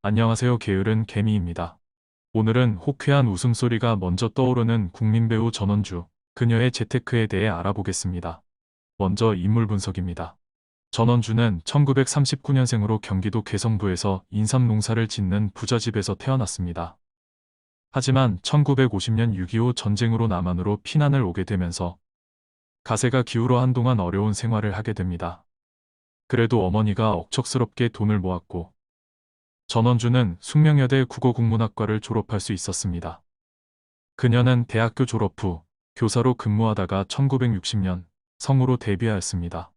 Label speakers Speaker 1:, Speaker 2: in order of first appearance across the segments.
Speaker 1: 안녕하세요. 게으른 개미입니다. 오늘은 호쾌한 웃음소리가 먼저 떠오르는 국민 배우 전원주, 그녀의 재테크에 대해 알아보겠습니다. 먼저 인물 분석입니다. 전원주는 1939년생으로 경기도 괴성부에서 인삼농사를 짓는 부잣집에서 태어났습니다. 하지만 1950년 6.25 전쟁으로 남한으로 피난을 오게 되면서 가세가 기울어 한동안 어려운 생활을 하게 됩니다. 그래도 어머니가 억척스럽게 돈을 모았고 전원주는 숙명여대 국어국문학과를 졸업할 수 있었습니다. 그녀는 대학교 졸업 후 교사로 근무하다가 1960년 성우로 데뷔하였습니다.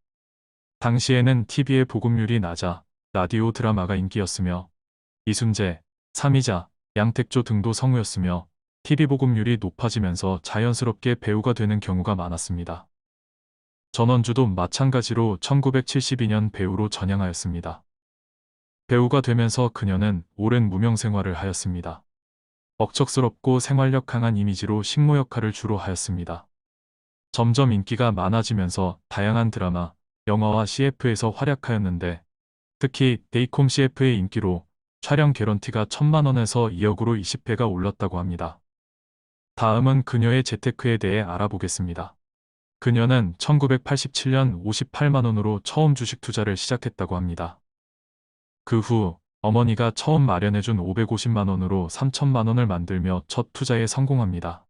Speaker 1: 당시에는 TV의 보급률이 낮아 라디오 드라마가 인기였으며 이순재, 삼이자, 양택조 등도 성우였으며 TV 보급률이 높아지면서 자연스럽게 배우가 되는 경우가 많았습니다. 전원주도 마찬가지로 1972년 배우로 전향하였습니다. 배우가 되면서 그녀는 오랜 무명 생활을 하였습니다. 억척스럽고 생활력 강한 이미지로 식모 역할을 주로 하였습니다. 점점 인기가 많아지면서 다양한 드라마, 영화와 CF에서 활약하였는데 특히 데이콤 CF의 인기로 촬영 개런티가 1,000만 원에서 2억으로 20배가 올랐다고 합니다. 다음은 그녀의 재테크에 대해 알아보겠습니다. 그녀는 1987년 58만 원으로 처음 주식 투자를 시작했다고 합니다. 그 후 어머니가 처음 마련해준 550만 원으로 3천만 원을 만들며 첫 투자에 성공합니다.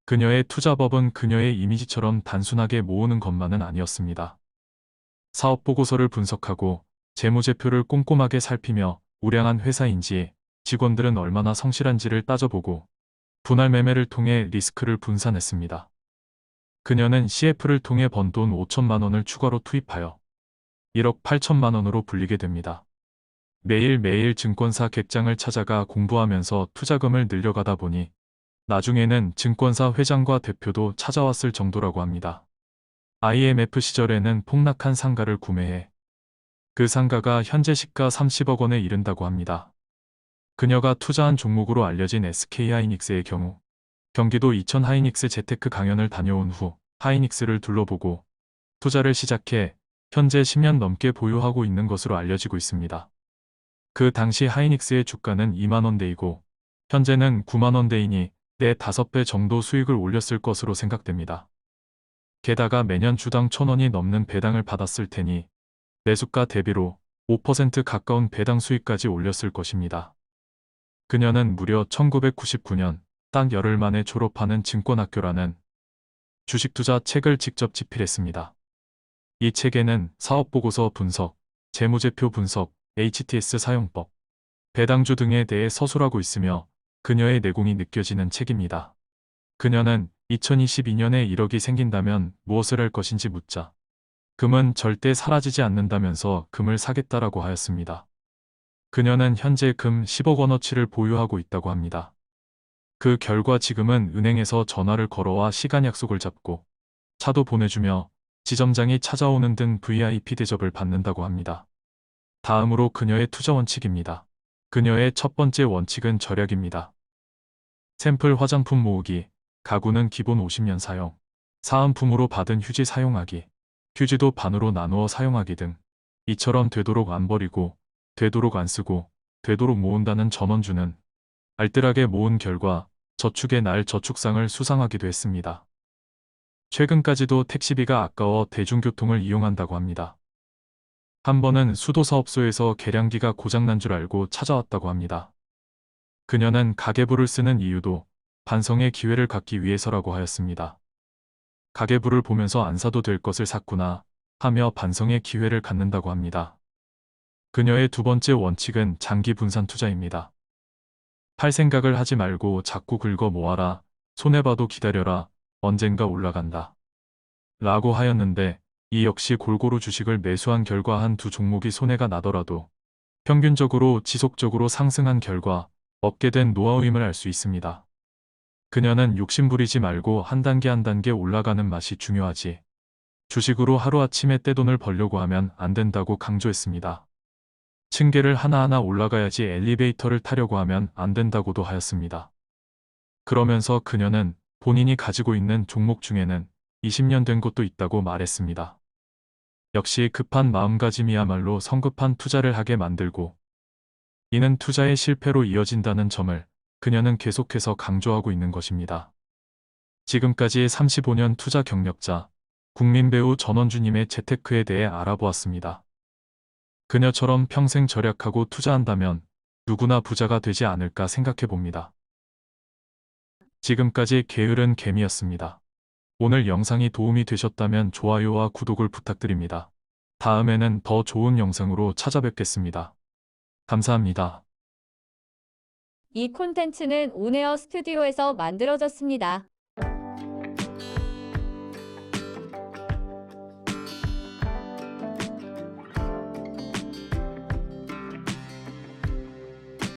Speaker 1: 그녀의 투자법은 그녀의 이미지처럼 단순하게 모으는 것만은 아니었습니다. 사업 보고서를 분석하고 재무제표를 꼼꼼하게 살피며 우량한 회사인지 직원들은 얼마나 성실한지를 따져보고 분할 매매를 통해 리스크를 분산했습니다. 그녀는 CF를 통해 번 돈 5천만 원을 추가로 투입하여 1억 8천만 원으로 불리게 됩니다. 매일매일 증권사 객장을 찾아가 공부하면서 투자금을 늘려가다 보니 나중에는 증권사 회장과 대표도 찾아왔을 정도라고 합니다. IMF 시절에는 폭락한 상가를 구매해 그 상가가 현재 시가 30억 원에 이른다고 합니다. 그녀가 투자한 종목으로 알려진 SK하이닉스의 경우 경기도 이천 하이닉스 재테크 강연을 다녀온 후 하이닉스를 둘러보고 투자를 시작해 현재 10년 넘게 보유하고 있는 것으로 알려지고 있습니다. 그 당시 하이닉스의 주가는 2만원대이고 현재는 9만원대이니 4~5배 정도 수익을 올렸을 것으로 생각됩니다. 게다가 매년 주당 1,000원이 넘는 배당을 받았을 테니 매수가 대비로 5% 가까운 배당 수익까지 올렸을 것입니다. 그녀는 무려 1999년 딱 열흘 만에 졸업하는 증권학교라는 주식투자 책을 직접 집필했습니다. 이 책에는 사업보고서 분석, 재무제표 분석, HTS 사용법, 배당주 등에 대해 서술하고 있으며 그녀의 내공이 느껴지는 책입니다. 그녀는 2022년에 1억이 생긴다면 무엇을 할 것인지 묻자 금은 절대 사라지지 않는다면서 금을 사겠다라고 하였습니다. 그녀는 현재 금 10억 원어치를 보유하고 있다고 합니다. 그 결과 지금은 은행에서 전화를 걸어와 시간 약속을 잡고 차도 보내주며 지점장이 찾아오는 등 VIP 대접을 받는다고 합니다. 다음으로 그녀의 투자 원칙입니다. 그녀의 첫 번째 원칙은 절약입니다. 샘플 화장품 모으기, 가구는 기본 50년 사용, 사은품으로 받은 휴지 사용하기, 휴지도 반으로 나누어 사용하기 등 이처럼 되도록 안 버리고 되도록 안 쓰고 되도록 모은다는 전원주는 알뜰하게 모은 결과 저축의 날 저축상을 수상하기도 했습니다. 최근까지도 택시비가 아까워 대중교통을 이용한다고 합니다. 한 번은 수도사업소에서 계량기가 고장난 줄 알고 찾아왔다고 합니다. 그녀는 가계부를 쓰는 이유도 반성의 기회를 갖기 위해서라고 하였습니다. 가계부를 보면서 안 사도 될 것을 샀구나 하며 반성의 기회를 갖는다고 합니다. 그녀의 두 번째 원칙은 장기 분산 투자입니다. 팔 생각을 하지 말고 자꾸 긁어 모아라, 손해봐도 기다려라, 언젠가 올라간다. 라고 하였는데 이 역시 골고루 주식을 매수한 결과 한 두 종목이 손해가 나더라도 평균적으로 지속적으로 상승한 결과 얻게 된 노하우임을 알 수 있습니다. 그녀는 욕심부리지 말고 한 단계 한 단계 올라가는 맛이 중요하지 주식으로 하루아침에 떼돈을 벌려고 하면 안 된다고 강조했습니다. 층계를 하나하나 올라가야지 엘리베이터를 타려고 하면 안 된다고도 하였습니다. 그러면서 그녀는 본인이 가지고 있는 종목 중에는 20년 된 것도 있다고 말했습니다. 역시 급한 마음가짐이야말로 성급한 투자를 하게 만들고 이는 투자의 실패로 이어진다는 점을 그녀는 계속해서 강조하고 있는 것입니다. 지금까지 35년 투자 경력자, 국민배우 전원주님의 재테크에 대해 알아보았습니다. 그녀처럼 평생 절약하고 투자한다면 누구나 부자가 되지 않을까 생각해 봅니다. 지금까지 게으른 개미였습니다. 오늘 영상이 도움이 되셨다면 좋아요와 구독을 부탁드립니다. 다음에는 더 좋은 영상으로 찾아뵙겠습니다. 감사합니다.
Speaker 2: 이 콘텐츠는 온에어 스튜디오에서 만들어졌습니다.